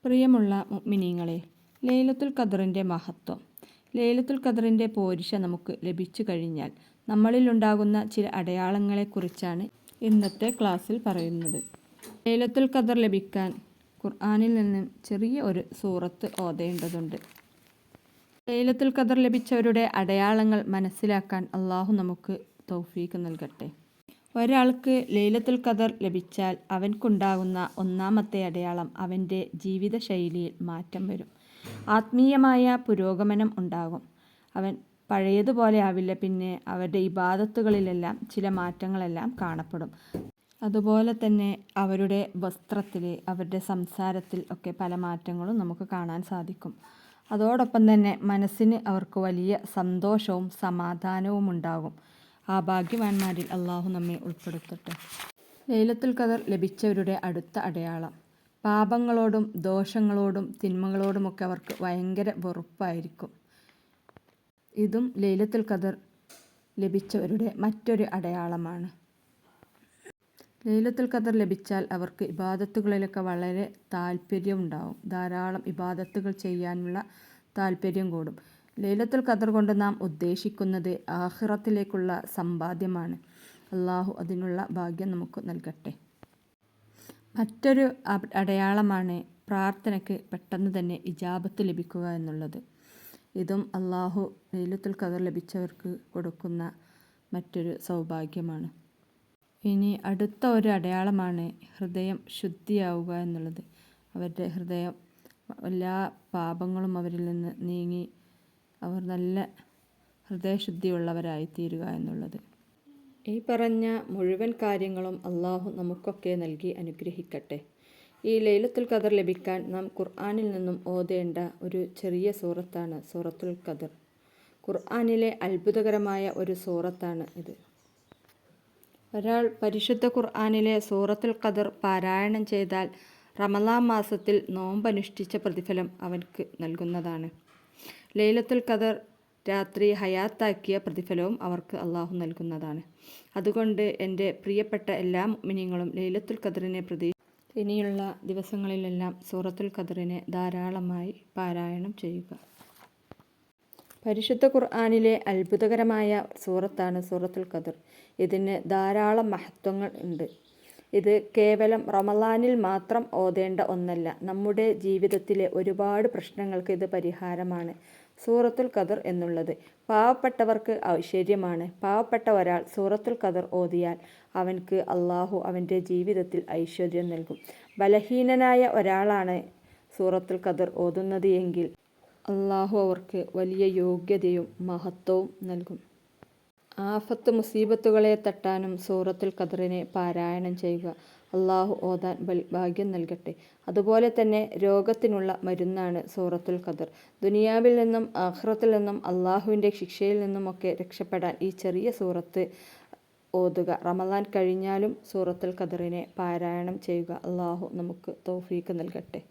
പ്രിയമുള്ള മുഅ്മിനീങ്ങളെ, ലൈലത്തുൽ ഖദ്റിൻ്റെ മഹത്വം. ലൈലത്തുൽ ഖദ്റിൻ്റെ പോരിശ നമുക്ക് ലഭിച്ചു കഴിഞ്ഞാൽ നമ്മളിലുണ്ടാകുന്ന ചില അടയാളങ്ങളെക്കുറിച്ചാണ് ഇന്നത്തെ ക്ലാസ്സിൽ പറയുന്നത്. ലൈലത്തുൽ ഖദ്ർ ലഭിക്കാൻ ഖുർആനിൽ നിന്നും ചെറിയ ഒരു സൂറത്ത് ഓതേണ്ടതുണ്ട്. ലൈലത്തുൽ ഖദ്ർ ലഭിച്ചവരുടെ അടയാളങ്ങൾ മനസ്സിലാക്കാൻ അള്ളാഹു നമുക്ക് തൗഫീഖ് നൽകട്ടെ. ഒരാൾക്ക് ലൈലത്തുൽ ഖദ്ർ ലഭിച്ചാൽ അവൻക്കുണ്ടാകുന്ന ഒന്നാമത്തെ അടയാളം അവൻ്റെ ജീവിതശൈലിയിൽ മാറ്റം വരും. ആത്മീയമായ പുരോഗമനം ഉണ്ടാകും. അവൻ പഴയതുപോലെ ആവില്ല. പിന്നെ അവരുടെ ഇബാദത്തുകളിലെല്ലാം ചില മാറ്റങ്ങളെല്ലാം കാണപ്പെടും. അതുപോലെ തന്നെ അവരുടെ വസ്ത്രത്തിൽ, അവരുടെ സംസാരത്തിൽ ഒക്കെ പല മാറ്റങ്ങളും നമുക്ക് കാണാൻ സാധിക്കും. അതോടൊപ്പം തന്നെ മനസ്സിന് അവർക്ക് വലിയ സന്തോഷവും സമാധാനവും ഉണ്ടാകും. ആ ഭാഗ്യവാന്മാരിൽ അള്ളാഹു നമ്മെ ഉൾപ്പെടുത്തട്ടെ. ലൈലത്തുൽ ഖദ്ർ ലഭിച്ചവരുടെ അടുത്ത അടയാളം പാപങ്ങളോടും ദോഷങ്ങളോടും തിന്മകളോടുമൊക്കെ അവർക്ക് ഭയങ്കര വെറുപ്പായിരിക്കും. ഇതും ലൈലത്തുൽ ഖദ്ർ ലഭിച്ചവരുടെ മറ്റൊരു അടയാളമാണ്. ലൈലത്തുൽ ഖദ്ർ ലഭിച്ചാൽ അവർക്ക് ഇബാദത്തുകളിലൊക്കെ വളരെ താല്പര്യം ഉണ്ടാവും. ധാരാളം ഇബാദത്തുകൾ ചെയ്യാനുള്ള താല്പര്യം കൂടും. ലൈലത്തുൽ ഖദ്ർ കൊണ്ട് നാം ഉദ്ദേശിക്കുന്നത് ആഖിറത്തിലേക്കുള്ള സമ്പാദ്യമാണ്. അള്ളാഹു അതിനുള്ള ഭാഗ്യം നമുക്ക് നൽകട്ടെ. മറ്റൊരു അടയാളമാണ് പ്രാർത്ഥനയ്ക്ക് പെട്ടെന്ന് തന്നെ ഇജാബത്ത് ലഭിക്കുക എന്നുള്ളത്. ഇതും അള്ളാഹു ലൈലത്തുൽ ഖദ്ർ ലഭിച്ചവർക്ക് കൊടുക്കുന്ന മറ്റൊരു സൗഭാഗ്യമാണ്. ഇനി അടുത്ത ഒരു അടയാളമാണ് ഹൃദയം ശുദ്ധിയാവുക എന്നുള്ളത്. അവരുടെ ഹൃദയം, എല്ലാ പാപങ്ങളും അവരിൽ നിന്ന് നീങ്ങി അവർ നല്ല ഹൃദയശുദ്ധിയുള്ളവരായി തീരുക എന്നുള്ളത്. ഈ പറഞ്ഞ മുഴുവൻ കാര്യങ്ങളും അള്ളാഹു നമുക്കൊക്കെ നൽകി അനുഗ്രഹിക്കട്ടെ. ഈ ലൈലത്തുൽ ഖദ്ർ ലഭിക്കാൻ നാം ഖുർആനിൽ നിന്നും ഓതേണ്ട ഒരു ചെറിയ സൂറത്താണ് സൂറത്തുൽ ഖദ്ർ. ഖുർആനിലെ അത്ഭുതകരമായ ഒരു സൂറത്താണ് ഇത്. ഒരാൾ പരിശുദ്ധ ഖുർആനിലെ സൂറത്തുൽ ഖദ്ർ പാരായണം ചെയ്താൽ റമളാൻ മാസത്തിൽ നോമ്പനുഷ്ഠിച്ച പ്രതിഫലം അവൻക്ക് നൽകുന്നതാണ്. ലൈലത്തുൽ ഖദ്ർ രാത്രി ഹയാത്താക്കിയ പ്രതിഫലവും അവർക്ക് അള്ളാഹു നൽകുന്നതാണ്. അതുകൊണ്ട് എൻ്റെ പ്രിയപ്പെട്ട എല്ലാ മുഅ്മിനീങ്ങളും ലൈലത്തുൽ ഖദ്റിനെ ഇനിയുള്ള ദിവസങ്ങളിലെല്ലാം സൂറത്തുൽ ഖദ്റിനെ ധാരാളമായി പാരായണം ചെയ്യുക. പരിശുദ്ധ ഖുർആനിലെ അത്ഭുതകരമായ സൂറത്താണ് സൂറത്തുൽ ഖദ്ർ. ഇതിന് ധാരാളം മഹത്വങ്ങൾ ഉണ്ട്. ഇത് കേവലം റമളാനിൽ മാത്രം ഓതേണ്ട ഒന്നല്ല. നമ്മുടെ ജീവിതത്തിലെ ഒരുപാട് പ്രശ്നങ്ങൾക്ക് ഇത് പരിഹാരമാണ്. സൂറത്തുൽ ഖദ്ർ എന്നുള്ളത് പാവപ്പെട്ടവർക്ക് ഐശ്വര്യമാണ്. പാവപ്പെട്ട ഒരാൾ സൂറത്തുൽ ഖദ്ർ ഓതിയാൽ അവൻക്ക് അള്ളാഹു അവൻ്റെ ജീവിതത്തിൽ ഐശ്വര്യം നൽകും. ബലഹീനനായ ഒരാളാണ് സൂറത്തുൽ ഖദ്ർ ഓതുന്നത് എങ്കിൽ അള്ളാഹു അവർക്ക് വലിയ യോഗ്യതയും മഹത്വവും നൽകും. ആഫത്ത് മുസീബത്തുകളെ തട്ടാനും സൂറത്തുൽ ഖദ്റിനെ പാരായണം ചെയ്യുക. അള്ളാഹു ഓതാൻ ഭാഗ്യം നൽകട്ടെ. അതുപോലെ തന്നെ രോഗത്തിനുള്ള മരുന്നാണ് സൂറത്തുൽ ഖദ്ർ. ദുനിയാവിൽ നിന്നും ആഖിറത്തിൽ നിന്നും അള്ളാഹുവിൻ്റെ ശിക്ഷയിൽ നിന്നുമൊക്കെ രക്ഷപ്പെടാൻ ഈ ചെറിയ സൂറത്ത് ഓതുക. റമളാൻ കഴിഞ്ഞാലും സൂറത്തുൽ ഖദ്റിനെ പാരായണം ചെയ്യുക. അള്ളാഹു നമുക്ക് തൗഫീഖ് നൽകട്ടെ.